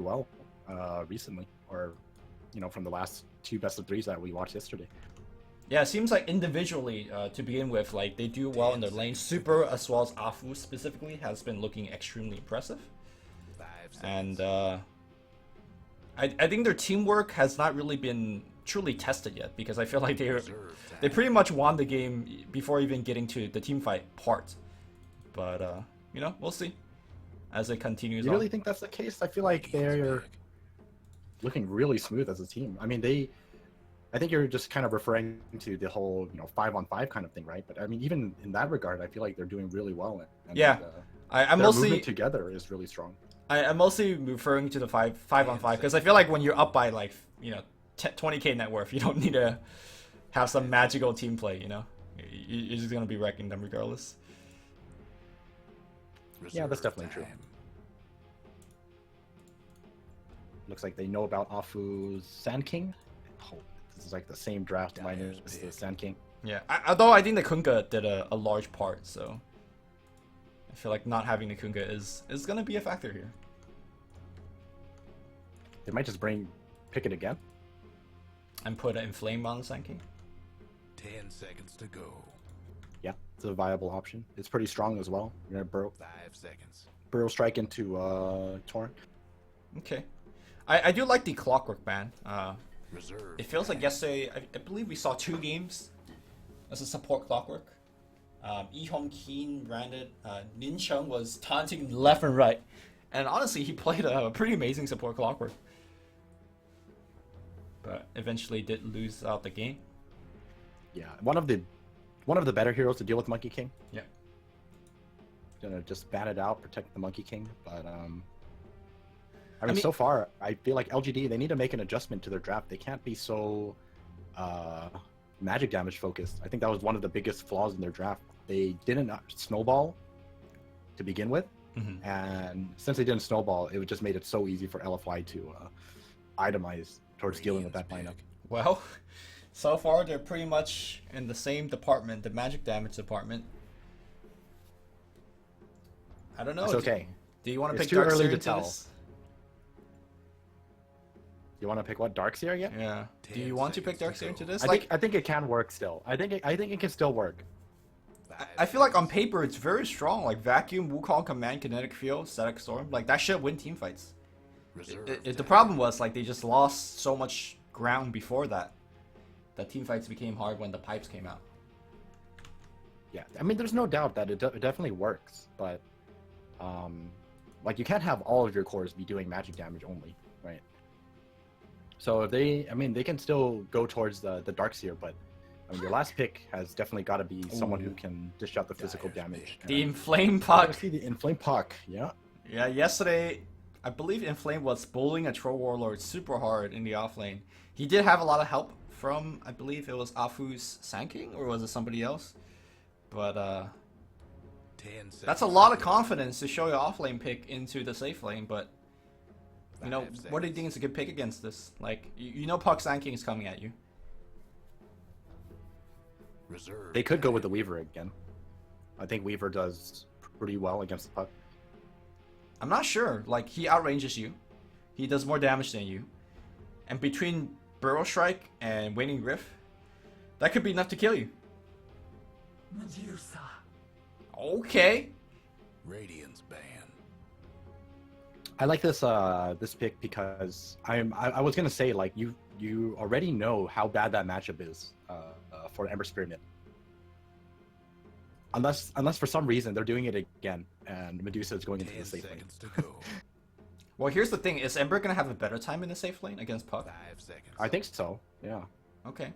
well recently, or from the last 2 best-of-3s that we watched yesterday. Yeah, it seems like individually, to begin with, like they do well in their lane. Super as well as Afu specifically has been looking extremely impressive. And I think their teamwork has not really been truly tested yet, because I feel like they pretty much won the game before even getting to the team fight part. But we'll see as it continues. You really think that's the case? I feel like they're looking really smooth as a team. I mean, I think you're just kind of referring to the whole 5-on-5 kind of thing, right? But I mean, even in that regard, I feel like they're doing really well. And, yeah, I'm their mostly movement together is really strong. I'm mostly referring to the 5-on-5 because I feel like when you're up by like 20k net worth, you don't need to have some magical team play. You're just gonna be wrecking them regardless. Yeah, that's definitely true. Looks like they know about Afu's Sand King. Oh, this is like the same draft minus the Sand King. Yeah, although I think the Kunga did a large part, so I feel like not having the Kunga is gonna be a factor here. They might just pick it again and put an Inflame on the Sand King. 10 seconds to go. Yeah, it's a viable option. It's pretty strong as well. You're gonna burrow 5 seconds. Burrow strike into Torrent. Okay. I do like the Clockwork ban. Reserve. It feels like yesterday, I believe we saw 2 games as a support Clockwork. EHOME.Keen ran it. Nin Chung was taunting left and right. And honestly, he played a pretty amazing support Clockwork. But eventually did lose out the game. Yeah, one of the better heroes to deal with Monkey King. Yeah. Gonna just bat it out, protect the Monkey King, but I mean, so far, I feel like LGD, they need to make an adjustment to their draft. They can't be so magic damage focused. I think that was one of the biggest flaws in their draft. They didn't snowball to begin with, and since they didn't snowball, it just made it so easy for LFY to itemize towards dealing with that lineup. Well, so far they're pretty much in the same department, the magic damage department. I don't know. It's okay. Do you want to pick too early Darkseer to tell. this? You want to pick what, Darkseer again? Yeah. Do you want to pick Darkseer into this? I think it can work still. I think it can still work. I feel like on paper it's very strong. Like Vacuum, Wukong, Command, Kinetic Field, Static Storm. Like that should win team fights. The problem was like they just lost so much ground before that. That team fights became hard when the pipes came out. Yeah, I mean, there's no doubt that it definitely works, but like you can't have all of your cores be doing magic damage only, right? So if they can still go towards the Darkseer, but I mean, your last pick has definitely got to be someone who can dish out the physical damage. The Inflame Puck. See the Inflame Puck, yeah. Yeah, yesterday, I believe Inflame was bullying a Troll Warlord super hard in the offlane. He did have a lot of help from, I believe it was Afu's Sand King, or was it somebody else? But that's a lot of confidence to show your offlane pick into the safe lane, but what do you think is a good pick against this? Like, Puck Sand King is coming at you. They could go with the Weaver again. I think Weaver does pretty well against the Puck. I'm not sure. Like, he outranges you. He does more damage than you. And between Burrow Strike and Waning Rift, that could be enough to kill you. Okay. Radiance ban. I like this this pick because I was gonna say, like, you already know how bad that matchup is for Ember Spirit. Unless for some reason they're doing it again and Medusa is going into the safe lane. Well, here's the thing: is Ember gonna have a better time in the safe lane against Puck? 5 seconds. I think so. Yeah. Okay.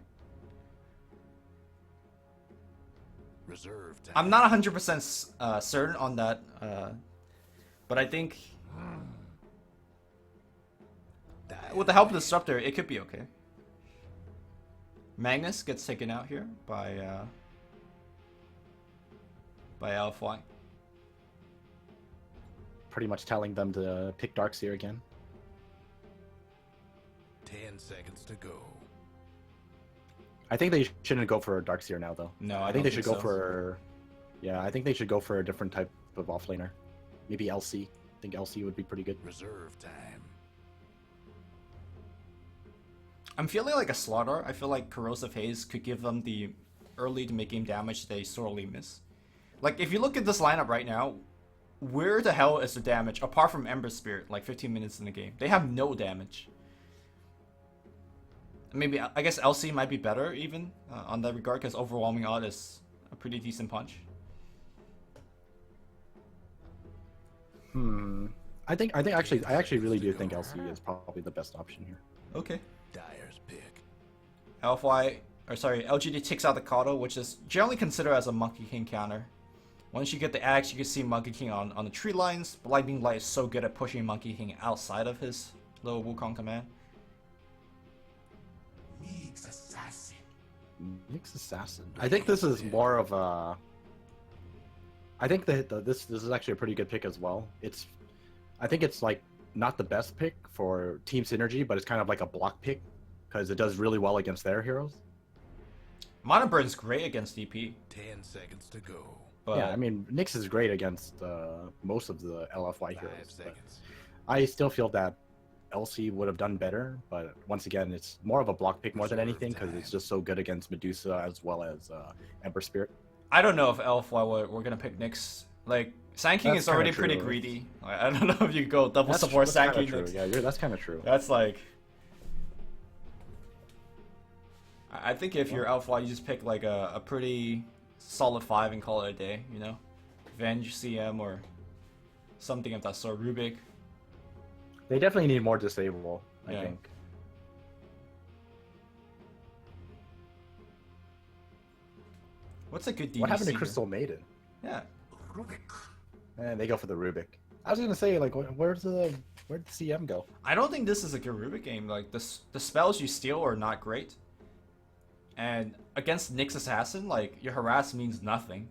Reserve time. I'm not 100% certain on that, but I think with the help of Disruptor, it could be okay. Magnus gets taken out here by LFY. Pretty much telling them to pick Darkseer again. 10 seconds to go. I think they shouldn't go for a Darkseer now, though. No, I think they should go for... Yeah, I think they should go for a different type of offlaner. Maybe LC. I think LC would be pretty good. Reserve time. I'm feeling like a Slaughter. I feel like Corrosive Haze could give them the early to mid-game damage they sorely miss. Like, if you look at this lineup right now, where the hell is the damage, apart from Ember Spirit, like 15 minutes in the game? They have no damage. Maybe, I guess LC might be better, even, on that regard, because Overwhelming Odd is a pretty decent punch. I actually really do think LC is probably the best option here. Okay. Dyer's pick. LGD takes out the Kato, which is generally considered as a Monkey King counter. Once you get the axe, you can see Monkey King on the tree lines. But Lightning Light is so good at pushing Monkey King outside of his little Wukong command. Nyx Assassin. I think this is more of a... I think that this is actually a pretty good pick as well. I think it's like not the best pick for team synergy, but it's kind of like a block pick because it does really well against their heroes. Mana Burn's great against DP. 10 seconds to go. But Yeah, I mean, Nyx is great against most of the LFY 5 heroes. But seconds. I still feel that LC would have done better, but once again, it's more of a block pick more than anything because it's just so good against Medusa as well as Ember Spirit. I don't know if LFY we're gonna pick Nyx. Like, Sand King That's is already kinda pretty true. greedy. Like, I don't know if you could go double support Sand King True. Nyx. Yeah, that's kind of true. That's like... I think if you're LFY, you just pick like a pretty solid 5 and call it a day, you know? Venge CM or something of that sort. Rubik. They definitely need more disable, I Yeah. think. What's a good DDC? What happened to here? Crystal Maiden? Yeah. And they go for the Rubik. I was gonna say, like, where'd the CM go? I don't think this is a good Rubik game. Like, the spells you steal are not great. And against Nyx Assassin, like, your harass means nothing.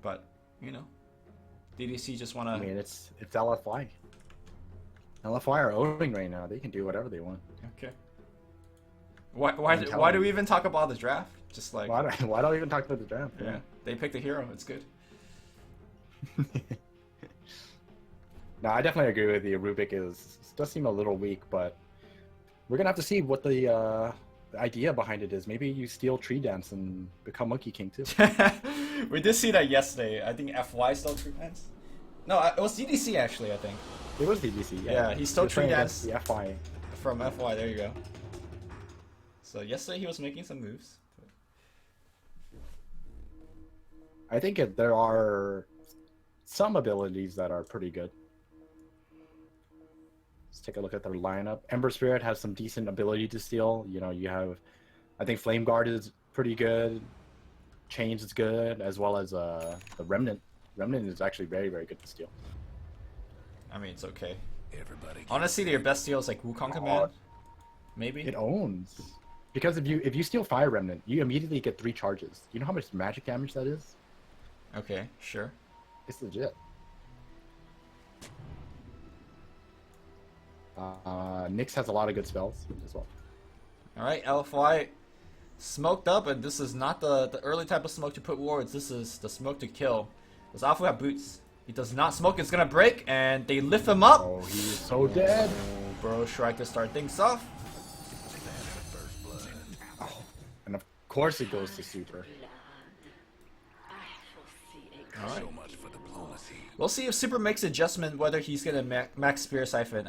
But, you know, DDC just wanna... I mean, it's LFY. LFY are owning right now. They can do whatever they want. Okay. Why do we even talk about the draft? Just like... Why don't we even talk about the draft? Yeah, they picked a hero. It's good. No, I definitely agree with you. Rubik does seem a little weak, but we're gonna have to see what the idea behind it is. Maybe you steal Tree Dance and become Monkey King too. We did see that yesterday. I think FY stole Tree Dance. No, it was DDC actually, I think. It was DDC. Yeah, he stole was Tree playing Dance. against the FY. From FY, there you go. So yesterday he was making some moves. I think there are some abilities that are pretty good. Let's take a look at their lineup. Ember Spirit has some decent ability to steal. You know, you have, I think Flame Guard is pretty good. Chains is good, as well as the Remnant. Remnant is actually very, very good to steal. I mean, it's okay. Everybody. Honestly, your best steal is like Wukong command. Maybe. It owns. Because if you steal Fire Remnant, you immediately get 3 charges. You know how much magic damage that is? Okay, sure. It's legit. Nyx has a lot of good spells as well. Alright, LFY smoked up, and this is not the early type of smoke to put wards. This is the smoke to kill. Does Alpha have boots? He does not smoke. It's gonna break, and they lift him up. Oh, he's so dead. Oh, bro, Shrike to start things off. And of course it goes to Super. Alright. So much for diplomacy. We'll see if Super makes adjustment whether he's gonna max Spear Siphon.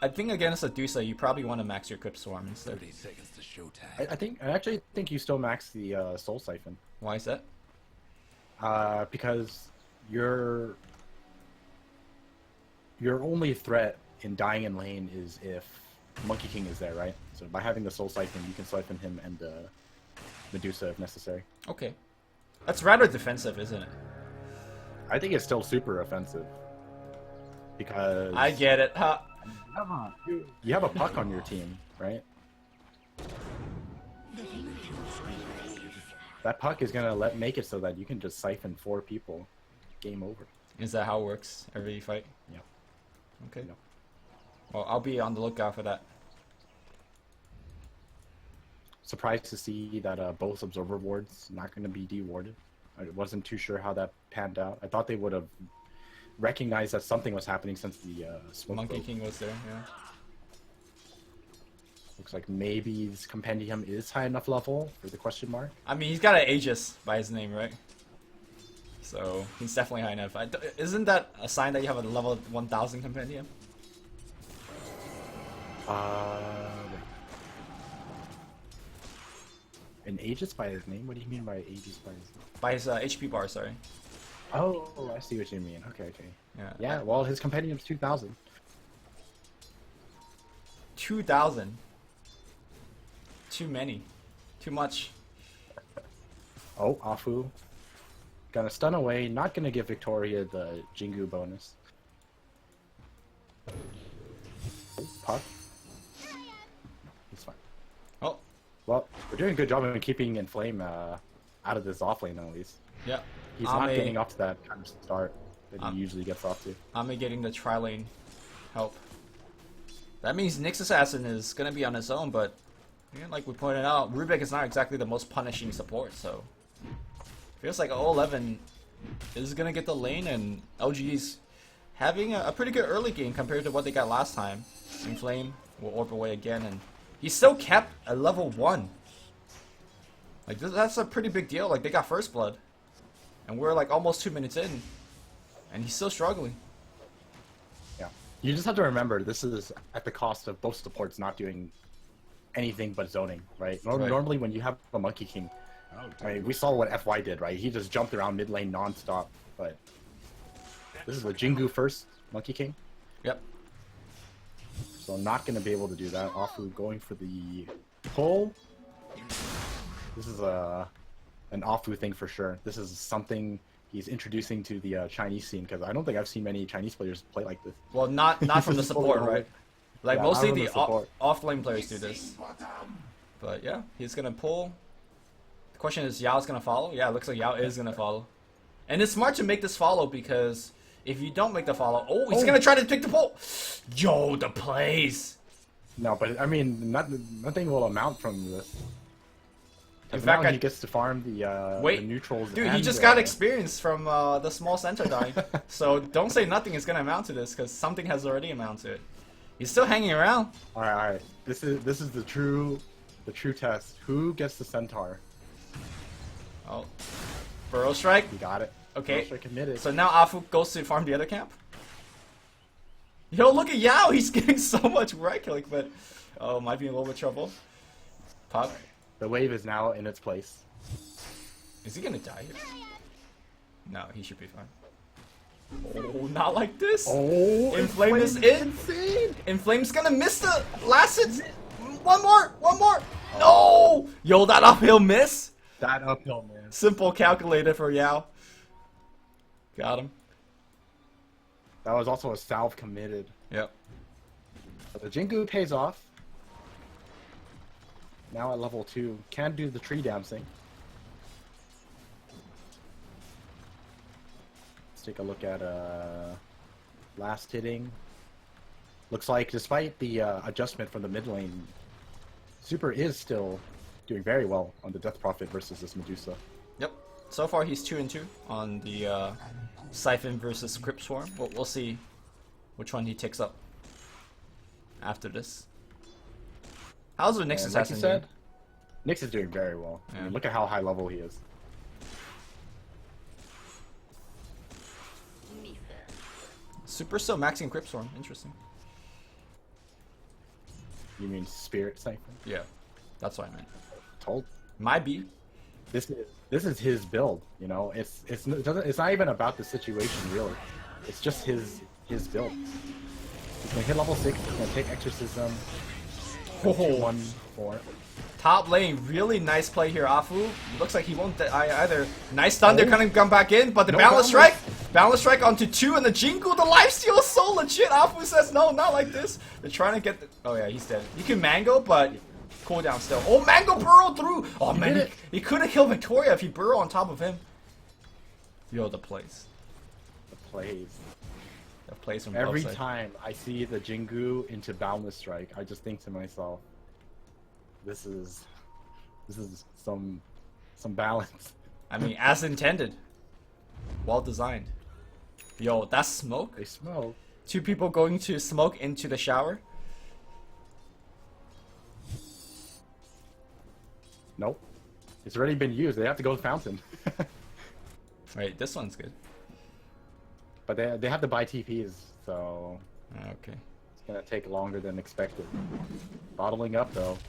I think against Adusa, you probably want to max your Crypt Swarm instead. 30 seconds to showtime. I actually think you still max the Soul Siphon. Why is that? Because your only threat in dying in lane is if Monkey King is there, right? So by having the Soul Siphon, you can siphon him and Medusa if necessary. Okay. That's rather defensive, isn't it? I think it's still super offensive. Because I get it. Huh? you have a puck on your team, right? That puck is gonna make it so that you can just siphon 4 people. Game over. Is that how it works every fight? Yeah. Okay. No. Well, I'll be on the lookout for that. Surprised to see that both Observer wards not going to be dewarded. I wasn't too sure how that panned out. I thought they would have recognized that something was happening since the smoke Monkey broke. King was there, yeah. Looks like maybe this compendium is high enough level for the question mark. I mean, he's got an Aegis by his name, right? So he's definitely high enough. Isn't that a sign that you have a level 1000 compendium? Wait. An Aegis by his name? What do you mean by Aegis by his name? By his HP bar, sorry. Oh, I see what you mean. Okay, okay. Yeah. Yeah, well, his compendium's 2000. 2000. Too many. Too much. Oh, Afu. Gonna stun away, not gonna give Victoria the Jingu bonus. Oh, Puck. It's fine. Oh, Well, we're doing a good job of keeping Inflame out of this off lane at least. yeah. He's not getting off to that kind of start that he usually gets off to. Ame getting the tri-lane help. That means Nyx Assassin is gonna be on his own, but yeah, like we pointed out, Rubik is not exactly the most punishing support, so feels like 011 is gonna get the lane, and LGD's having a pretty good early game compared to what they got last time. Inflame will orb away again, and he still kept a level 1. Like that's a pretty big deal. Like they got first blood, and we're like almost 2 minutes in, and he's still struggling. Yeah. You just have to remember, this is at the cost of both supports not doing anything but zoning, right? Right. Normally when you have a Monkey King, I mean, we saw what FY did, right? He just jumped around mid lane non-stop, but this is a Jingu first Monkey King, Yep. so not going to be able to do that. Afu going for the pull. This is an Afu thing for sure. This is something he's introducing to the Chinese scene, because I don't think I've seen many Chinese players play like this. Well, not from the support, right? Like Yeah, mostly not from the the support. off lane players do this. But yeah, he's gonna pull. The question is, Yao's gonna follow? Yeah, it looks like Yao is gonna follow. And it's smart to make this follow, because if you don't make the follow, oh, he's gonna try to pick the pull. Yo, the plays. No, but I mean, nothing will amount from this. In In fact, fact, he gets to farm the neutrals. Dude, he and, just got experience from the small center dying. So don't say nothing is gonna amount to this, because something has already amounted to it. He's still hanging around. All right, all right. This is the true test. Who gets the centaur? Oh, Burrow strike. He got it. Okay, Burrow committed. so now Afu goes to farm the other camp. Yo, look at Yao! He's getting so much right click, but oh, might be in a little bit of trouble. Puck, The wave is now in its place. is he gonna die here? No, he should be fine. Oh, not like this! Oh, Inflame is Inflame's in. insane. Inflame's gonna miss the last hit. One more! No! Yo, that uphill miss. That uphill, man. Simple calculator for Yao. Got him. That was also a salve committed. Yep. But the Jingu pays off. Now at level 2, can do the tree dancing. Let's take a look at last hitting. Looks like despite the adjustment from the mid lane, Super is still doing very well on the Death Prophet versus this Medusa. Yep. So far, he's 2-2 on the Siphon versus Crypt Swarm. We'll see which one he takes up after this. How's the Nyx And like Assassin you doing? said, Nyx is doing very well. I Yeah. mean, look at how high level he is. Super still maxing Crypt Swarm. Interesting. You mean Spirit Siphon? Yeah, that's what I meant. Told. Might be. This is his build. You know, it's not even about the situation really. It's just his build. He's gonna hit level 6. He's gonna take Exorcism. Oh. 1-4. Top lane, really nice play here, Afu. Looks like he won't die either. Nice stun, they're Oh. gonna come back in, but the No balance balance. strike! Balance strike onto 2, and the Jingu, the lifesteal is so legit! Afu says, no, not like this. They're trying to get the... Oh yeah, he's dead. You can Mango, but cooldown still. Oh, Mango burrow through! Oh man, did it. he could have killed Victoria if he burrow on top of him. Yo, the plays. The plays. The plays from Every both sides. time I see the Jingu into Boundless Strike, I just think to myself, this is some balance. I mean, as intended. Well designed. Yo, that's smoke? They smoke. 2 people going to smoke into the shower. Nope. It's already been used. They have to go to Fountain. Right, this one's good. But they have to buy TPs, so Okay. it's gonna take longer than expected. Bottling up though.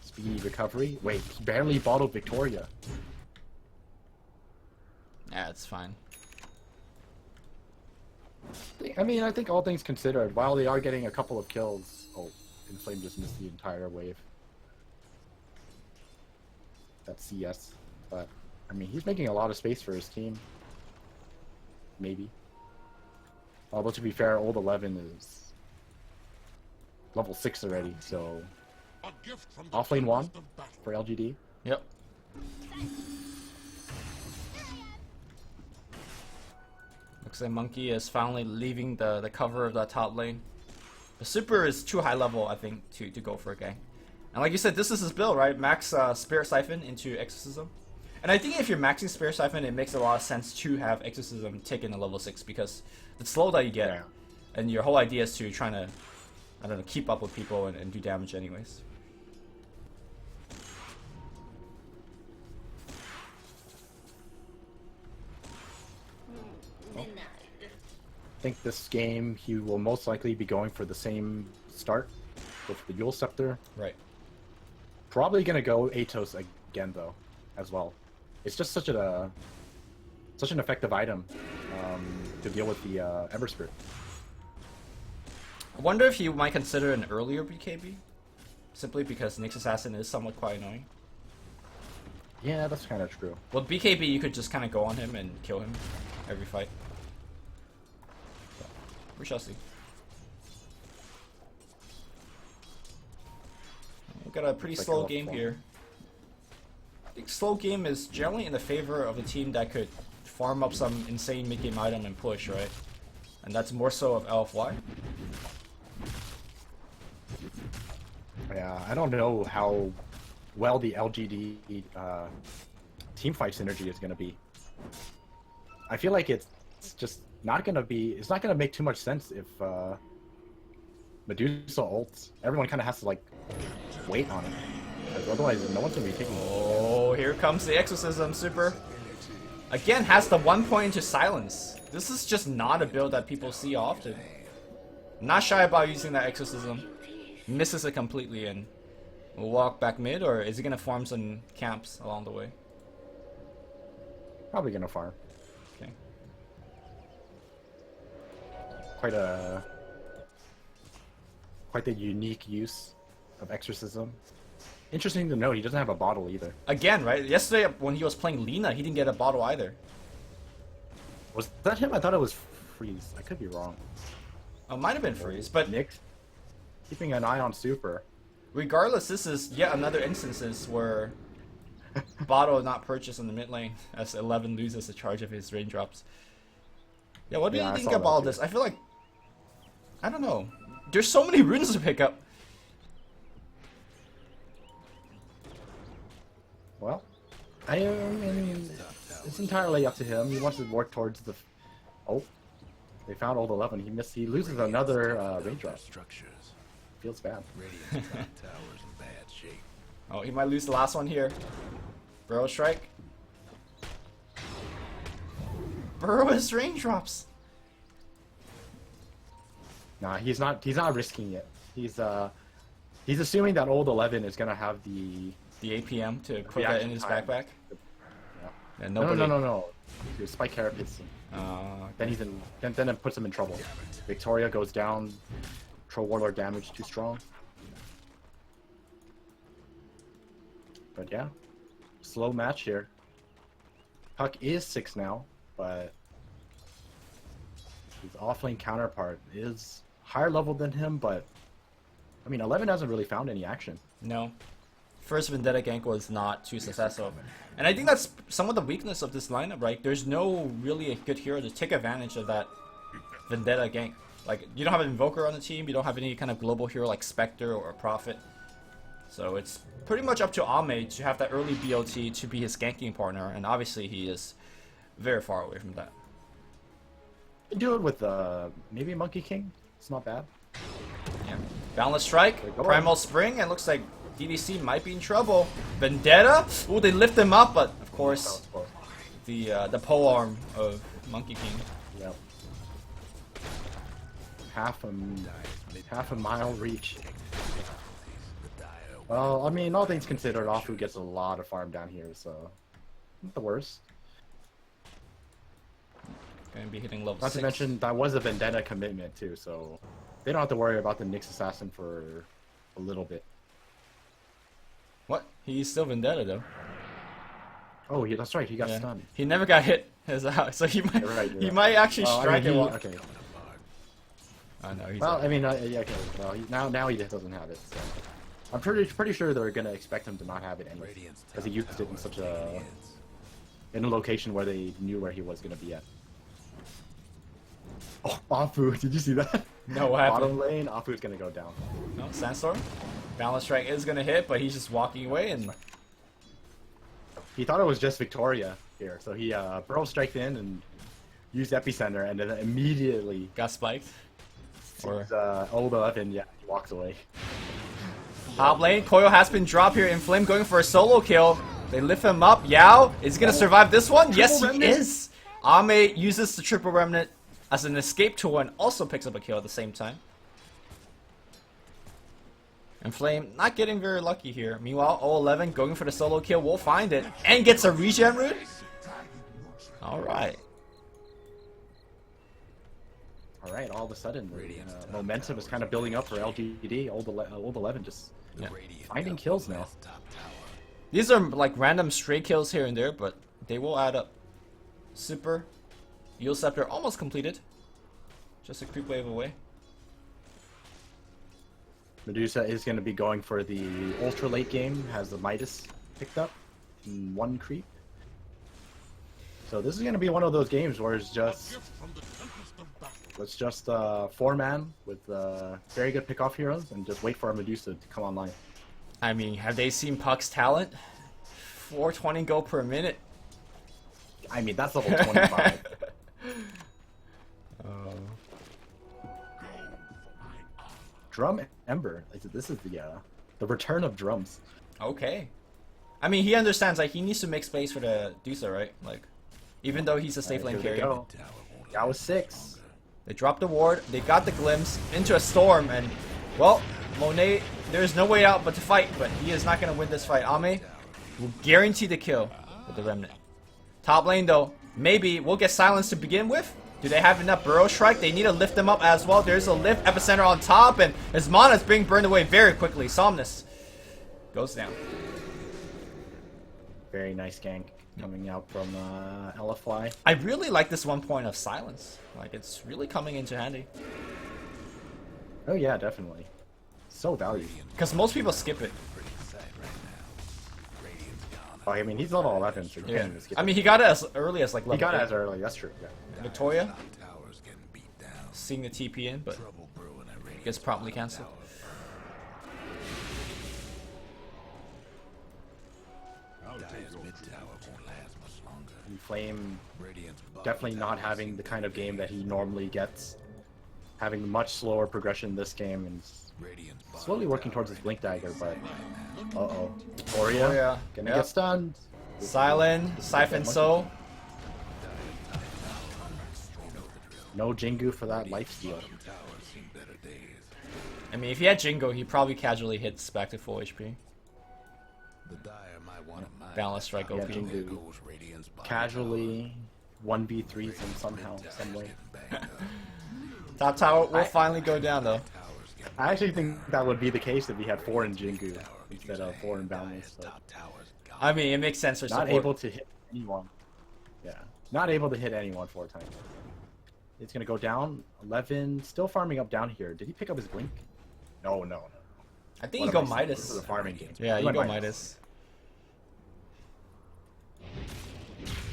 Speedy recovery. Wait, he barely bottled Victoria. Yeah, it's fine. I mean, I think all things considered, while they are getting a couple of kills, oh, Inflame just missed the entire wave. That's CS, but I mean, he's making a lot of space for his team. Maybe. Although to be fair, old 11 is level 6 already, so offlane 1 for LGD. Yep. Looks like Monkey is finally leaving the cover of that top lane. The super is too high level, I think, to go for a gang. And like you said, this is his build, right? Max Spirit Siphon into Exorcism. And I think if you're maxing Spirit Siphon, it makes a lot of sense to have Exorcism taken a level 6 because the slow that you get, Yeah. and your whole idea is to try to, I don't know, keep up with people and do damage anyways. I think this game he will most likely be going for the same start with the Yule Scepter. Right. Probably gonna go Atos again though, as well. It's just such an effective item to deal with the Ever Spirit. I wonder if you might consider an earlier BKB, simply because Nyx Assassin is somewhat quite annoying. Yeah, that's kind of true. Well, BKB you could just kind of go on him and kill him every fight. We shall see. We've got a pretty Looks like slow a game lot of here. I think slow game is generally in the favor of a team that could farm up some insane mid-game item and push, right? And that's more so of L.F.Y. Yeah, I don't know how well the LGD team fight synergy is going to be. I feel like it's just not going to be. It's not going to make too much sense if Medusa ults. Everyone kind of has to like wait on it, because otherwise no one's going to be taking. Oh, here comes the Exorcism super. Again, has the 1 point into silence. This is just not a build that people see often. Not shy about using that Exorcism. Misses it completely and will walk back mid, or is he going to farm some camps along the way? Probably going to farm. Okay. Quite the unique use of Exorcism. Interesting to note, he doesn't have a bottle either. Again, right? Yesterday when he was playing Lina, he didn't get a bottle either. Was that him? I thought it was Freeze. I could be wrong. It might have been Freeze, but Nick, keeping an eye on Super. regardless, this is yet another instances where bottle not purchased in the mid lane as 11 loses the charge of his raindrops. Yeah, what do you I think saw about that this? I feel like, I don't know. There's so many runes to pick up. Well, I mean, it's entirely up to him. He wants to work towards the. Oh, they found old 11. He missed. He loses another raindrop. Structures. Feels bad. Radiant's top tower's in bad shape. Oh, he might lose the last one here. Burrow strike. Burrow's raindrops. Nah, he's not. He's not risking it. He's assuming that old 11 is gonna have the. The APM to put that in his time. backpack. Yeah. And No, nobody... no. His spike carrot hits him. Then he's in. Then it puts him in trouble. Victoria goes down. Troll Warlord damage too strong. But yeah, slow match here. Puck is 6 now, but his offlane counterpart is higher level than him. But I mean, 11 hasn't really found any action. No. First Vendetta gank was not too successful. And I think that's some of the weakness of this lineup, right? There's no really a good hero to take advantage of that Vendetta gank. Like, you don't have an Invoker on the team, you don't have any kind of global hero like Spectre or Prophet. So it's pretty much up to Ame to have that early BOT to be his ganking partner, and obviously he is very far away from that. You can do it with maybe a Monkey King. It's not bad. Yeah. Boundless Strike, There you go. Primal Spring, and looks like DDC might be in trouble. Vendetta? Oh, they lift him up, but of course, the pole arm of Monkey King. Yep. Half a mile reach. Well, I mean, all things considered, Afu gets a lot of farm down here, so not the worst. Gonna be hitting level Not 6. to mention, that was a Vendetta commitment too, so they don't have to worry about the Nyx Assassin for a little bit. What? He's still Vendetta though. Oh, yeah, that's right. He got Yeah. stunned. He never got hit. So he might, You're right, he right. might actually Well, strike I mean, it. okay. Oh no, he's Well, out. I mean, yeah, okay. Well, now he doesn't have it. So. I'm pretty sure they're gonna expect him to not have it anyway, because he used it in such in a location where they knew where he was gonna be at. Oh, Afu, did you see that? No, what happened? Bottom lane, Afu's gonna go down. No, Sandstorm. Balance strike is gonna hit, but he's just walking away and He thought it was just Victoria here, so he burrow striked in and used Epicenter, and then immediately got spiked. Or sees, Olda, and yeah, he walks away. top lane, Koyo has been dropped here. Inflame going for a solo kill. They lift him up. Yao is he gonna survive this one. Yes, he Remnant. is. Ame uses the triple remnant as an escape tool and also picks up a kill at the same time. Inflame not getting very lucky here. Meanwhile, 011 going for the solo kill. Will find it and gets a regen root. All right. All right, all of a sudden, momentum is kind of building up for LGD. Old 11 just finding kills now. These are like random stray kills here and there, but they will add up. Super. Eel Scepter almost completed. Just a creep wave away. Medusa is going to be going for the ultra late game, has the Midas picked up in 1 creep. So this is going to be one of those games where it's just... Let's just 4-man with very good pick-off heroes and just wait for our Medusa to come online. I mean, have they seen Puck's talent? 420 go per minute. I mean, that's level 25. Drum Ember. This is the return of drums. Okay. I mean, he understands, like, he needs to make space for the Dusa, right? Like, even though he's a safe lane Here we carrier. go. That was 6. They dropped the ward, they got the glimpse into a storm, and, well, Monet, there's no way out but to fight, but he is not going to win this fight. Ame will guarantee the kill with the Remnant. Top lane, though, maybe we'll get silenced to begin with. Do they have enough burrow strike? They need to lift them up as well. There's a lift, Epicenter on top, and his mana is being burned away very quickly. Somnus goes down. Very nice gank coming out from LFY. I really like this 1 point of silence. Like, it's really coming into handy. Oh yeah, definitely. So valuable. Because most people skip it. Oh, I mean, he's level 11, so you Yeah. can't even skip I it. mean, he got it as early as like He level got it 8. as early, that's true. Yeah. Victoria Towers getting beat down. seeing the TP in, but Trouble brewing at Radiant. gets promptly cancelled. Dire's mid tower won't last much longer. And Flame Radiant's bottom definitely not tower having the kind of game that he normally gets. Having much slower progression this game and Radiant's bottom slowly working tower towards his ain't Blink Dagger, but... now. Uh-oh. Victoria, Victoria, gonna yep. get stunned. Silen, Siphon Soul. No Jingu for that lifesteal. Towers seen better days. I mean, if he had Jingo, he probably casually hits back to full HP. The Dire might want to mine. Balance strike Yeah, OP. Jingu. There goes Radiant's bottom Casually 1v3s him somehow, tower. some way. Getting banged up. Top tower will finally go down, though. Towers getting I actually think that would be the case if he had 4 in Jingu instead of 4 in Boundless. But top towers gone. I mean, it makes sense for not support. able to hit anyone. Yeah, not able to hit anyone 4 times. It's gonna go down. 11, still farming up down here. Did he pick up his blink? No. I think What you go am I saying? Midas. This is a farming game. Yeah, He you went go Midas.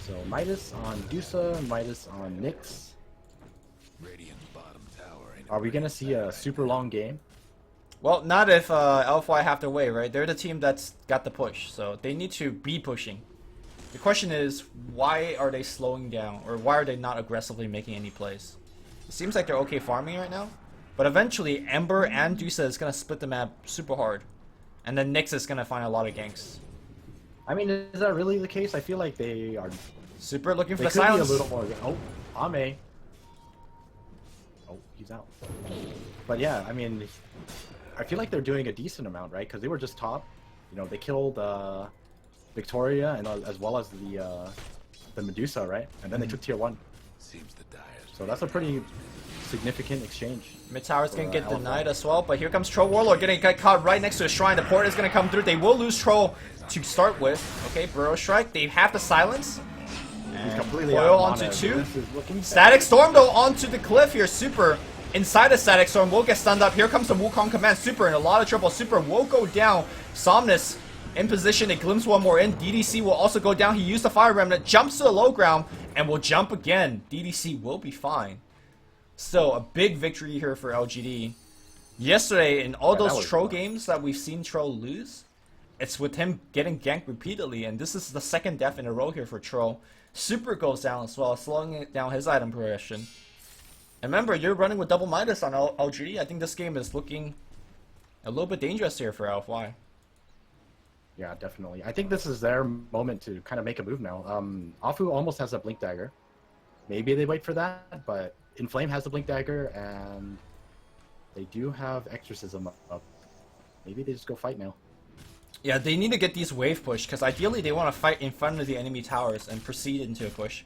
So Midas on Dusa, Midas on Nyx. Radiant's bottom tower ain't Are we gonna see a super long game? Well, not if LFY have their way, right? They're the team that's got the push, so they need to be pushing. The question is, why are they slowing down, or why are they not aggressively making any plays? It seems like they're okay farming right now, but eventually Ember and Dusa is gonna split the map super hard. And then Nyx is gonna find a lot of ganks. I mean, is that really the case? I feel like they are. Super looking for They the could be a silence. little more. Oh, Ame. Oh, he's out. But yeah, I mean, I feel like they're doing a decent amount, right? Because they were just top. You know, they killed Victoria and as well as the Medusa, right? And then they took tier 1. Seems the dire. So that's a pretty significant exchange. Mid tower's gonna get Alpha. denied as well, but here comes Troll Warlord getting caught right next to a shrine. The port is gonna come through. They will lose Troll to start with. Okay, Burrow Strike. They have the silence. He's And completely Coil out of onto mana. 2. This is looking bad. Static Storm though onto the cliff here. Super inside the Static Storm will get stunned up. Here comes the Wukong command. Super in a lot of trouble. Super will go down. Somnus in position. It glimpses one more in. DDC will also go down. He used the Fire Remnant. Jumps to the low ground and will jump again. DDC will be fine. Still a big victory here for LGD. Yesterday in all Yeah, that those was Troll rough. games that we've seen Troll lose, it's with him getting ganked repeatedly, and this is the second death in a row here for Troll. Super goes down as well, slowing it down his item progression. And remember, you're running with double Midas on LGD. I think this game is looking a little bit dangerous here for LFY. Yeah, definitely. I think this is their moment to kind of make a move now. Afu almost has a Blink Dagger. Maybe they wait for that, but Inflame has the Blink Dagger, and they do have Exorcism up. Maybe they just go fight now. Yeah, they need to get these wave push, because ideally they want to fight in front of the enemy towers and proceed into a push.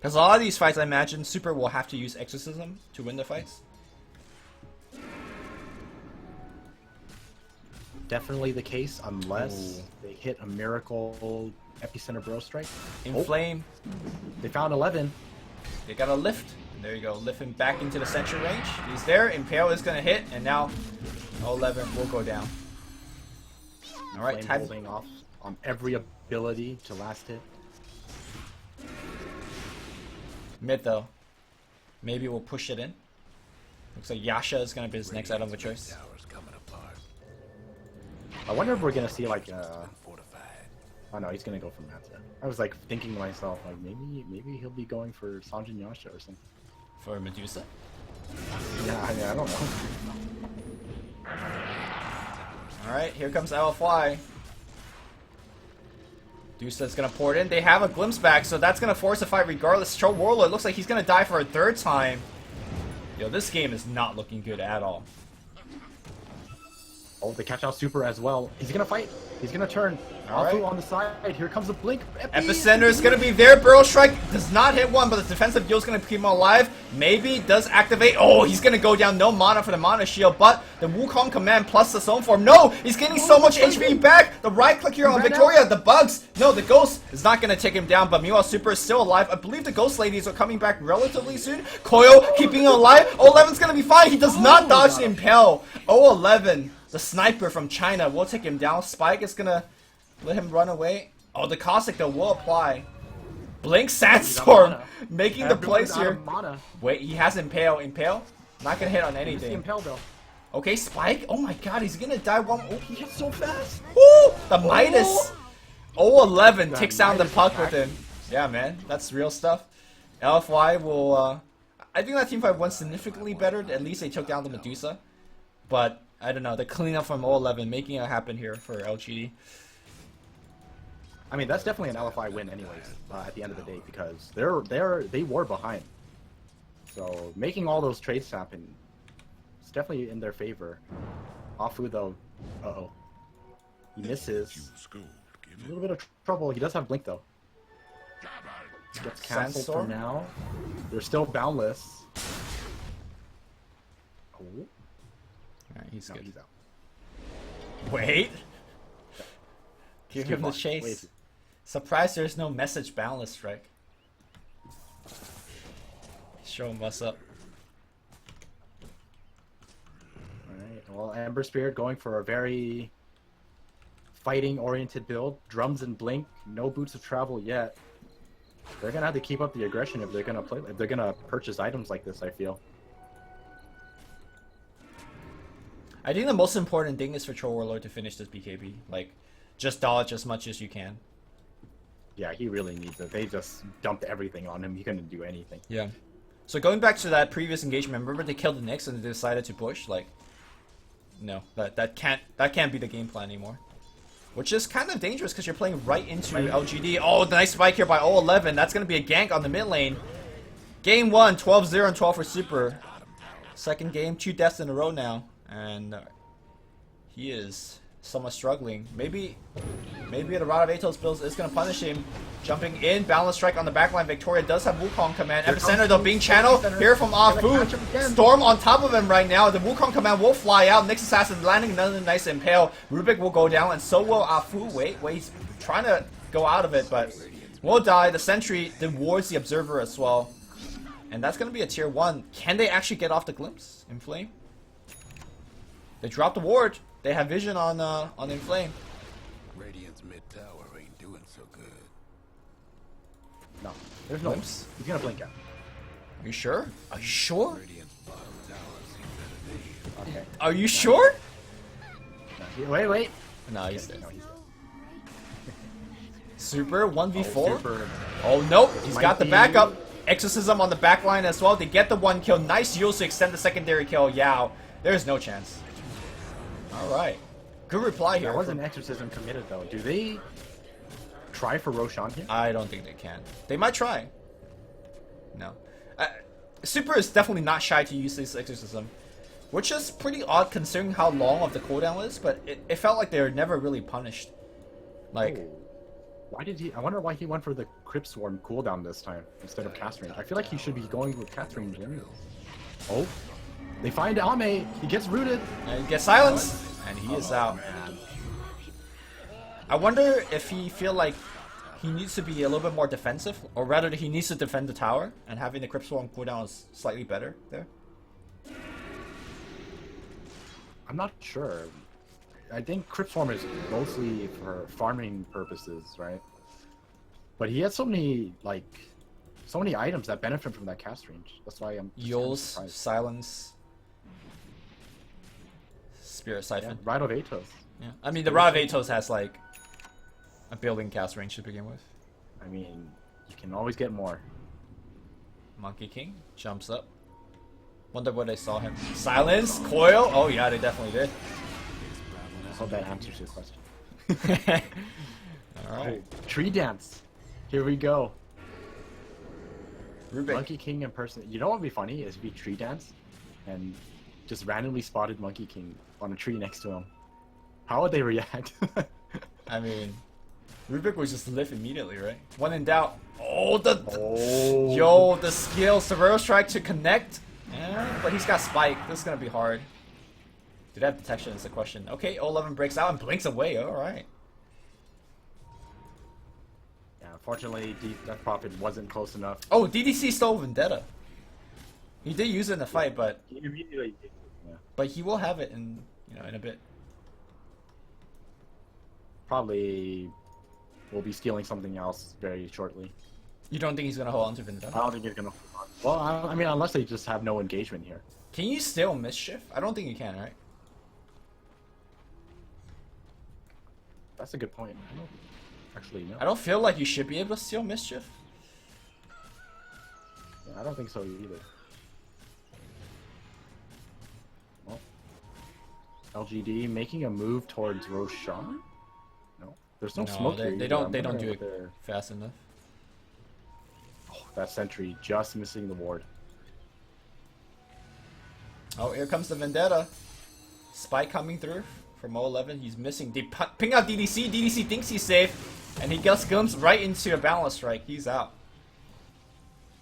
Because a lot of these fights, I imagine, Super will have to use Exorcism to win the fights. Definitely the case, unless Ooh. they hit a miracle Epicenter Bro Strike. Inflame, They found 11. they got a lift. And there you go, lift him back into the sentry range. He's there, Impale is going to hit, and now 11 will go down. Alright, Flame time. holding off on every ability to last hit. Mid though. Maybe we'll push it in. Looks like Yasha is going to be his next item of choice. Towers coming apart. I wonder if we're gonna see like Fortified. oh no, he's gonna go for Manta. I was like thinking to myself, like maybe he'll be going for Sanjin Yasha or something. For Medusa. Yeah, I don't know. Alright, here comes LFY. Medusa's gonna pour it in. They have a glimpse back, so that's gonna force a fight regardless. Troll Warlord looks like he's gonna die for a third time. Yo, this game is not looking good at all. Oh, they catch out Super as well. He's gonna fight. He's gonna turn. Alright. Afu on the side. Here comes the blink. Epicenter is going to be there. Burrow Strike does not hit one, but the defensive deal is going to keep him alive. Maybe does activate. Oh, he's going to go down. No mana for the mana shield, but the Wukong command plus the zone form. No, he's getting so much HP back. The right click here on ran Victoria. The bugs. No, the ghost is not going to take him down, but meanwhile, Super is still alive. I believe the ghost ladies are coming back relatively soon. Coil keeping him alive. 11's going to be fine. He does not dodge the Impale. 11, the sniper from China, will take him down. Spike is going to let him run away. Oh, the Caustic though will apply. Blink Sandstorm mana. making the plays Everyone's out here. of mana. Wait, he has Impale. Impale? Not gonna hit on You see anything. Impel though. Okay, Spike. Oh my god, he's gonna die one. Oh, He hits so fast. woo! The Midas. 11 That takes down the Midas puck with attack. him. Yeah, man, that's real stuff. LFY will. I think that team fight went significantly better. At least they took down the Medusa. But I don't know. The cleanup from 11 making it happen here for LGD. I mean, that's definitely an LFI win, anyways. At the end of the day, because they were behind. So making all those trades happen, it's definitely in their favor. Afu though, he misses. School. A little bit of trouble. He does have blink though. Gets canceled for Sandstorm? now. They're still boundless. Oh, Alright, he's no, good. he's out. Wait. Give Too him the far. chase. Wait. Surprised there's no message boundless strike. Show him what's up. Alright, well, Ember Spirit going for a very fighting-oriented build. Drums and blink, no boots of travel yet. They're gonna have to keep up the aggression if they're gonna play. If they're gonna purchase items like this, I feel. I think the most important thing is for Troll Warlord to finish this BKB. Like, just dodge as much as you can. Yeah, he really needs it. They just dumped everything on him. He couldn't do anything. Yeah. So going back to that previous engagement, remember they killed the Nyx and they decided to push? Like, no, that can't be the game plan anymore. Which is kind of dangerous because you're playing right into LGD. Oh, the nice spike here by 011. That's going to be a gank on the mid lane. Game 1, 12-0 and 12 for Super. Second game, 2 deaths in a row now. And he is somewhat struggling. Maybe the Rod of Atos build is going to punish him. Jumping in, balance strike on the backline. Victoria does have Wukong command. Epicenter though being channeled here from Afu. Storm on top of him right now. The Wukong command will fly out. Nyx Assassin landing another nice impale. Rubik will go down and so will Afu. Wait, he's trying to go out of it, but will die. The sentry wards the observer as well. And that's going to be a tier 1. Can they actually get off the glimpse? Inflame? They dropped the ward. They have vision on Inflame. Radiant's mid tower ain't doing so good. No, there's no. Glimpse? He's gonna blink out. Are you sure? Are you sure? Radiant's bottom tower seems better than Okay. Are you sure? No, wait. No, he's dead. No, he's dead. Super 1v4. Oh, Super. Oh nope, he's Might got the be- backup. Exorcism on the back line as well. They get the 1 kill. Nice use to extend the secondary kill. Yao. There's no chance. Alright. Good reply here. There was an exorcism committed though. Do they try for Roshan here? I don't think they can. They might try. No. Super is definitely not shy to use this exorcism. Which is pretty odd considering how long of the cooldown is, but it felt like they were never really punished. Like, Oh. Why did he? I wonder why he went for the Crypt Swarm cooldown this time instead of cast range. I feel like he should be going with cast range anyways. Oh, they find Ame. He gets rooted. and he gets silenced, and he is out. Man. I wonder if he feel like he needs to be a little bit more defensive, or rather he needs to defend the tower, and having the Crypt Swarm cooldown is slightly better there. I'm not sure. I think Crypt Swarm is mostly for farming purposes, right? But he has so many items that benefit from that cast range. That's why I'm just kinda Yules, surprised. Silence, Spirit Yeah, Siphon. Rite of Atos. Yeah. I mean, the Rod of Atos has like a building cast range to begin with. I mean, you can always get more. Monkey King jumps up. Wonder where they saw him. Silence, coil. Oh yeah, they definitely did. I hope that answers your question. All right. Tree dance. Here we go. Rubik. Monkey King in person. You know what would be funny is if he tree danced and just randomly spotted Monkey King on a tree next to him. How would they react? I mean, Rubik would just live immediately, right? When in doubt. Oh, Oh. yo, the skill. Severo Strike to connect. Yeah, but he's got Spike. This is gonna be hard. Do they have detection is the question. Okay, 11 breaks out and blinks away. Alright. Yeah, unfortunately, Death Prophet wasn't close enough. Oh, DDC stole Vendetta. He did use it in the fight, but He immediately. Yeah. he will have it in in a bit. Probably will be stealing something else very shortly. You don't think he's gonna hold on to Vendetta? I don't think he's gonna. Well, I mean, unless they just have no engagement here. Can you steal Mischief? I don't think you can, right? That's a good point. I don't actually know. I don't feel like you should be able to steal Mischief. Yeah, I don't think so either. Well, LGD making a move towards Roshan? No, there's no smoke here. they either. don't. I'm They don't wondering do what it they're- fast enough. Oh, that sentry just missing the ward. Oh, here comes the Vendetta. Spike coming through from 011. He's missing. They ping out DDC. DDC thinks he's safe, and he just comes right into a balance strike. He's out.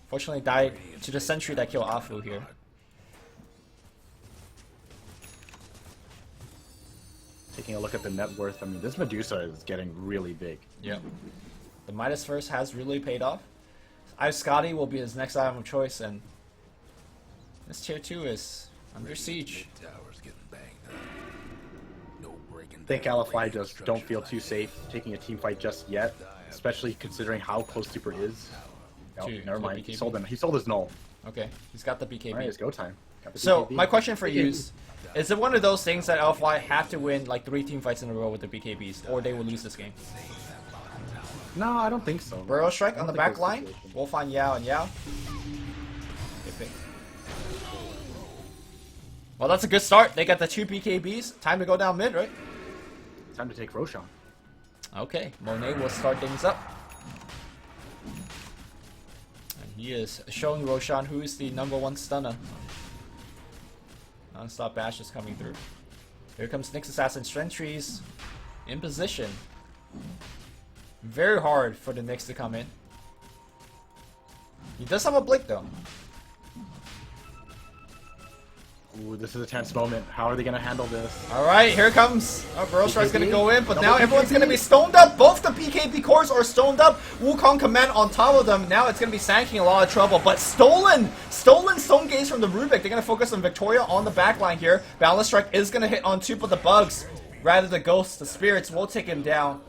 Fortunately, died to the sentry that killed Afu here. Taking a look at the net worth, I mean, this Medusa is getting really big. Yep. The Midas first has really paid off. Ice Scotty will be his next item of choice, and this tier 2 is under siege. Mid tower's getting banged up. No breaking I think down LFY radiant just don't feel structure too safe taking a team fight just yet, especially considering how close Super is. Oh, To never the mind. He BKB. sold him. He sold his null. Okay, he's got the BKB. Alright, it's go time. Got the So, BKB. my question for you is it one of those things that LFY have to win like 3 team fights in a row with the BKBs, or they will lose this game? No, I don't think so. Burrow Strike I on the don't back think line. that's the situation. We'll find Yao and Yao. Good pick. Well, that's a good start. They got the 2 BKBs. Time to go down mid, right? Time to take Roshan. Okay, Monet will start things up. And he is showing Roshan who is the #1 stunner. Non-stop bash is coming through. Here comes Nyx Assassin Sentries in position. Very hard for the Nyx to come in. He does have a blink though. Ooh, this is a tense moment. How are they gonna handle this? Alright, here comes. Oh, Burrow Strike's gonna go in, but Double now everyone's BKB. gonna be stoned up. Both the BKB cores are stoned up. Wukong Command on top of them. Now it's gonna be Sanking a lot of trouble, but stolen stone gaze from the Rubik. They're gonna focus on Victoria on the backline here. Balance Strike is gonna hit on 2, but the bugs, rather the ghosts, the spirits will take him down.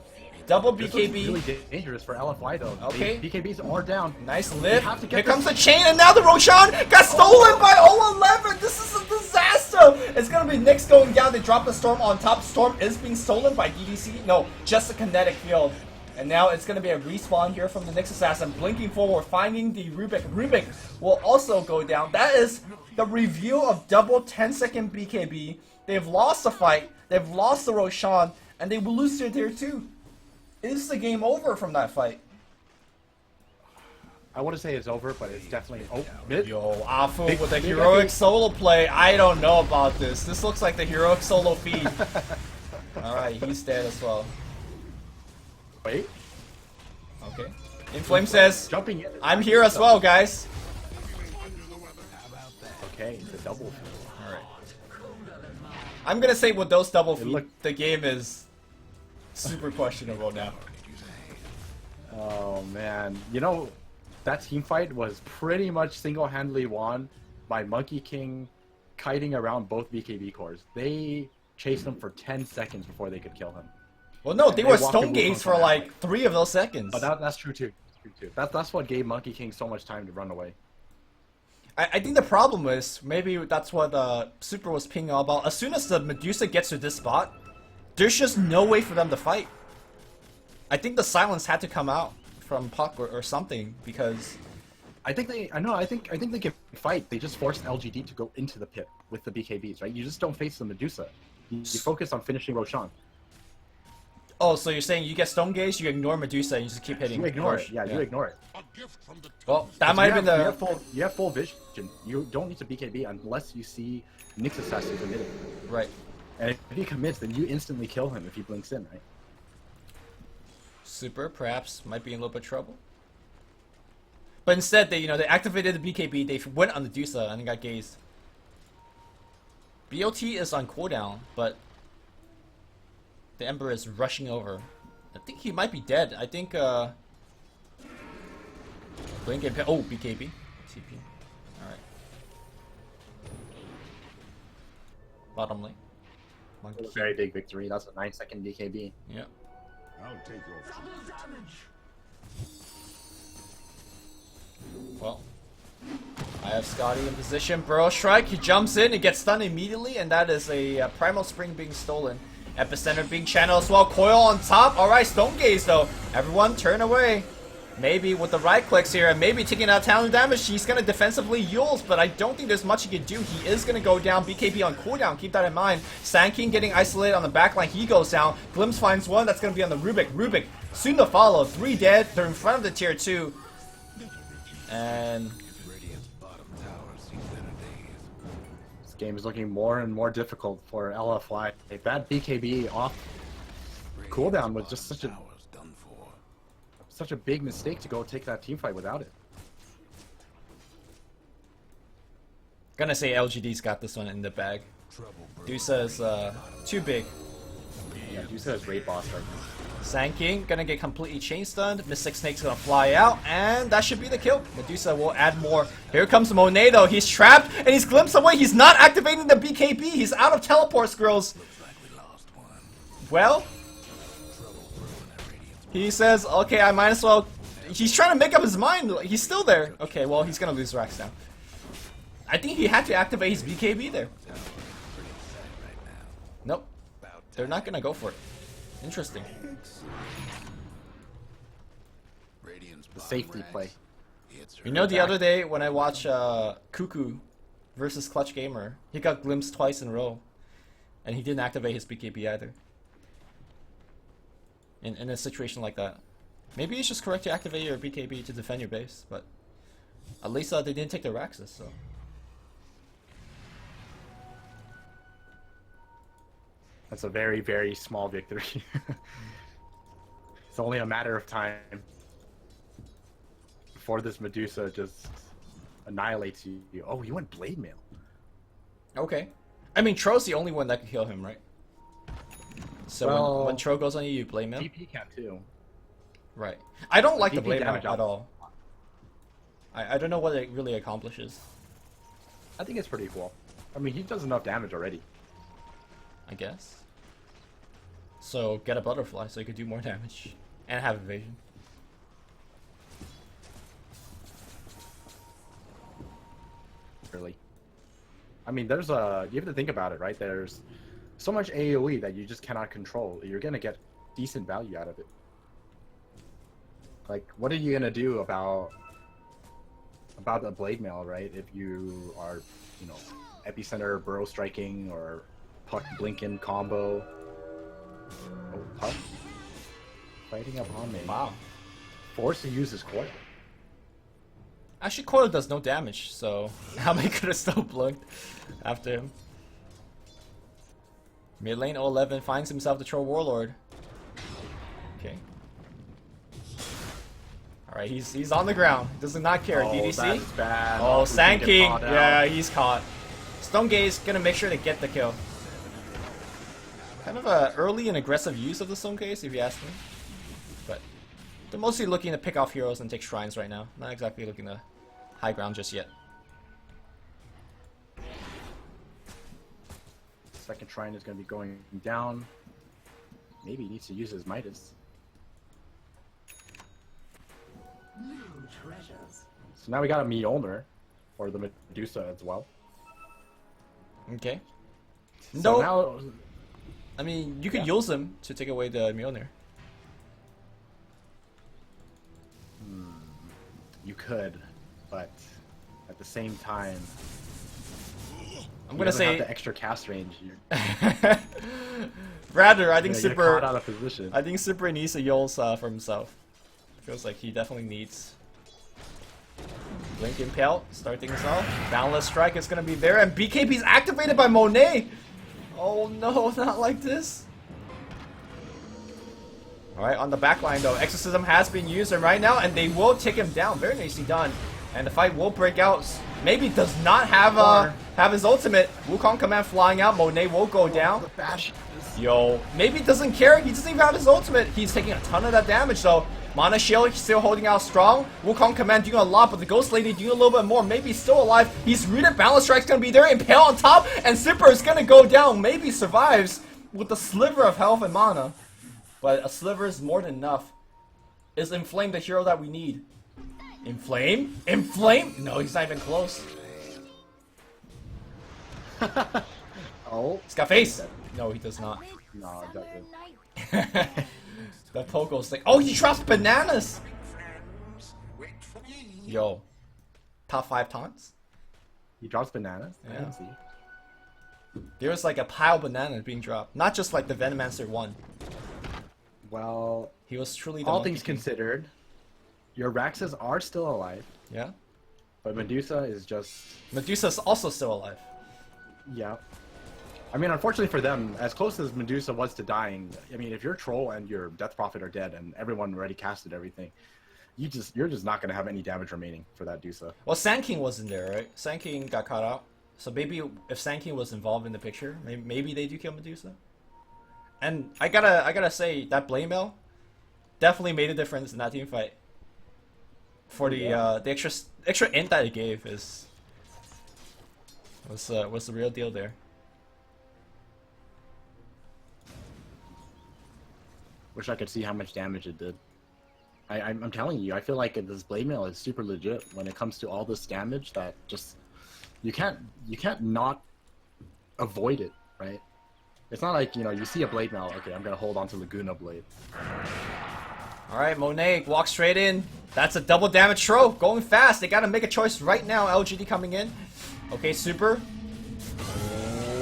Double This BKB. looks really dangerous for LFY though. Okay. The BKBs are down. Nice lift. have to get Here this- comes the chain, and now the Roshan got stolen by 011. This is a disaster. It's gonna be Nyx going down. They drop the Storm on top. Storm is being stolen by DDC. No, just a kinetic field. And now it's gonna be a respawn here from the Nyx Assassin, blinking forward, finding the Rubik. Rubik will also go down. That is the review of double 10-second BKB. They've lost the fight. They've lost the Roshan, and they will lose their tier 2. Is the game over from that fight? I want to say it's over, but it's definitely mid. Yo, Afu Big- with a big heroic epic. solo play. I don't know about this. This looks like the heroic solo feed. Alright, he's dead as well. Wait, Okay. Inflame says, jumping in. I'm here as well, guys. Okay, it's a double. Alright. I'm gonna say with those double feed, look- the game is super questionable now. Oh man, you know, that team fight was pretty much single-handedly won by Monkey King kiting around both BKB cores. They chased him for 10 seconds before they could kill him. Well, no, they They were walked stone in gaze Wukong for from like 3 of those seconds. But that's true too. That's what gave Monkey King so much time to run away. I think the problem is, maybe that's what Super was pinging all about. As soon as the Medusa gets to this spot, there's just no way for them to fight. I think the silence had to come out from Puck or something, because I think they can fight. They just forced LGD to go into the pit with the BKBs, right? You just don't face the Medusa. You focus on finishing Roshan. oh, so you're saying you get stone gaze, you ignore Medusa, and you just keep hitting. You ignore it. Yeah, you ignore it. Well, that might have been You have full vision. You don't need to BKB unless you see Nyx Assassin committed. right. And if he commits, then you instantly kill him if he blinks in, right? Super perhaps might be in a little bit of trouble. But instead, they they activated the BKB, they went on the Medusa and got gazed. BOT is on cooldown, but the Ember is rushing over. I think he might be dead. I think Blink and oh, BKB. TP. Alright. Bottom lane. Monkey. Very big victory. That's a 9-second BKB. Yeah. I'll take your Well, I have Scotty in position. Burrow Strike, he jumps in, he gets stunned immediately, and that is a Primal Spring being stolen. Epicenter being channeled as well. Coil on top. Alright, Stone Gaze though. Everyone turn away. Maybe with the right clicks here, and maybe taking out talent damage, he's going to defensively Yules, but I don't think there's much he can do. He is going to go down. BKB on cooldown, keep that in mind. Sanking getting isolated on the backline, he goes down. Glimpse finds one, that's going to be on the Rubik. Rubik soon to follow. 3 dead, they're in front of the tier 2. And This game is looking more and more difficult for LFY. That BKB off cooldown was just such a big mistake to go take that team fight without it. gonna say LGD's got this one in the bag. Dusa is too big. Yeah, Dusa is raid boss right now. Sanking gonna get completely chain stunned. Mystic Snake's gonna fly out, and that should be the kill. Medusa will add more. Here comes Monet though. He's trapped and he's glimpsed away. He's not activating the BKB. He's out of teleport skills. Well, he says, okay, I might as well. He's trying to make up his mind. He's still there. Okay, well, he's gonna lose Rax now. I think he had to activate his BKB there. Nope. They're not gonna go for it. Interesting. The safety play. You know, the other day when I watched Cuckoo versus Clutch Gamer. He got glimpsed twice in a row. And he didn't activate his BKB either. In a situation like that. Maybe it's just correct to activate your BKB to defend your base, but at least they didn't take their Raxus, so. That's a very, very small victory. It's only a matter of time before this Medusa just annihilates you. Oh, you went Blade Mail. Okay. I mean, Tro's the only one that can kill him, right? So well, when Tro goes on you, you blame him? DP can too. Right. I don't like the DP blade mail damage at all. I don't know what it really accomplishes. I think it's pretty cool. I mean, he does enough damage already. I guess. So get a butterfly so you could do more damage. And have evasion. Really. I mean, there's a... You have to think about it, right? There's so much AoE that you just cannot control. You're gonna get decent value out of it. Like, what are you gonna do about the blade mail, right? If you are, you know, epicenter burrow striking or puck blinking combo. Oh, puck fighting up on me. Wow. Forced to use his coil. Actually, coil does no damage, so how many could have still blinked after him? Mid lane 011 finds himself the Troll Warlord. Okay. Alright, he's on the ground. Does not care. Oh, DDC. that's bad. Oh, Sand King. Caught out. Yeah, he's caught. Stone Gaze gonna make sure to get the kill. Kind of a early and aggressive use of the Stone Gaze, if you ask me. But they're mostly looking to pick off heroes and take shrines right now. Not exactly looking to high ground just yet. Second shrine is going to be going down. Maybe he needs to use his Midas. So now we got a Mjolnir, or the Medusa as well. Okay. So No, now, I mean you could Yeah. use them to take away the Mjolnir. you could, but at the same time, I'm he gonna doesn't have say the extra cast range. rather. I think You're gonna get caught Super. out of position. I think Super needs a Yols for himself. Feels like he definitely needs. Blink Impale, start things off. Boundless Strike is gonna be there, and BKB's activated by Monet. Oh no, not like this. Alright, on the back line though, Exorcism has been used right now, and they will take him down. Very nicely done. And the fight will break out. Maybe does not have his ultimate. Wukong command flying out. Monet will go down. The bash. Yo, maybe doesn't care. He doesn't even have his ultimate. He's taking a ton of that damage though. Mana Shield still holding out strong. Wukong command doing a lot, but the Ghost Lady doing a little bit more. Maybe still alive. He's rooted. Balance Strike's gonna be there. Impale on top, and Zipper is gonna go down. Maybe survives with a sliver of health and mana, but a sliver is more than enough. Is Inflame the hero that we need? Inflame? Inflame? No, he's not even close. Oh, He's got face. No, he does not. no, that good. The Pogo stick. Oh, he drops bananas! Yo. Top 5 taunts? He drops bananas. I Yeah. didn't see. There's like a pile of bananas being dropped. Not just like the Venomancer one. Well, He was truly the all Monkey things King. considered, your Raxas are still alive, Yeah? but Medusa is just, Medusa's also still alive. yeah. I mean, unfortunately for them, as close as Medusa was to dying, I mean, if your Troll and your Death Prophet are dead and everyone already casted everything, you're just not going to have any damage remaining for that Medusa. Well, Sand King wasn't there, right? Sand King got caught out. So maybe if Sand King was involved in the picture, maybe they do kill Medusa. And I gotta say that Blade Mail definitely made a difference in that team fight. For the extra int that it gave was the real deal there. Wish I could see how much damage it did. I'm telling you, I feel like this Blade Mail is super legit when it comes to all this damage that just you can't not avoid it, right? It's not like, you know, you see a Blade Mail, okay, I'm gonna hold on to Laguna Blade. Alright, Monet walks straight in. That's a double damage throw. Going fast. They gotta make a choice right now. LGD coming in. Okay, super.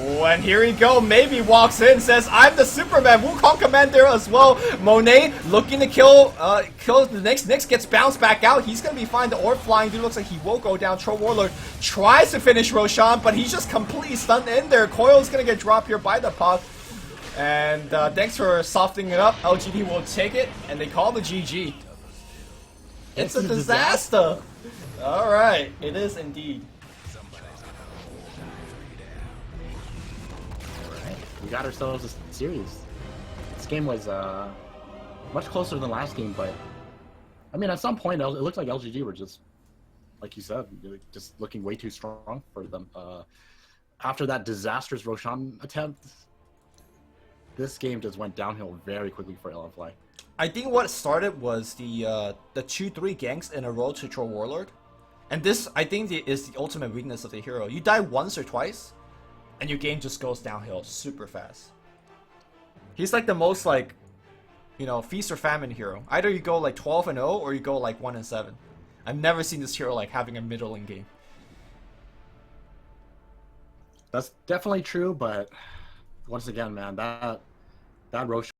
Oh, and here we go. Maybe walks in, says, "I'm the Superman." Wukong Commander as well. Monet looking to kill the Nyx. Nyx gets bounced back out. He's gonna be fine. The orb flying dude looks like he will go down. Troll Warlord tries to finish Roshan, but he's just completely stunned in there. Coil's gonna get dropped here by the puck. And thanks for softening it up. LGD will take it, and they call the GG. It's a disaster. Alright, it is indeed. Alright, we got ourselves a series. This game was much closer than the last game, but I mean, at some point, it looked like LGD were just, like you said, just looking way too strong for them. After that disastrous Roshan attempt, this game just went downhill very quickly for LFY. I think what started was the 2-3 ganks in a row to Troll Warlord. And this, I think, is the ultimate weakness of the hero. You die once or twice, and your game just goes downhill super fast. He's like the most, like, you know, feast or famine hero. Either you go like 12-0 or you go like 1-7. I've never seen this hero like having a middling game. That's definitely true, but once again, man, that Roshan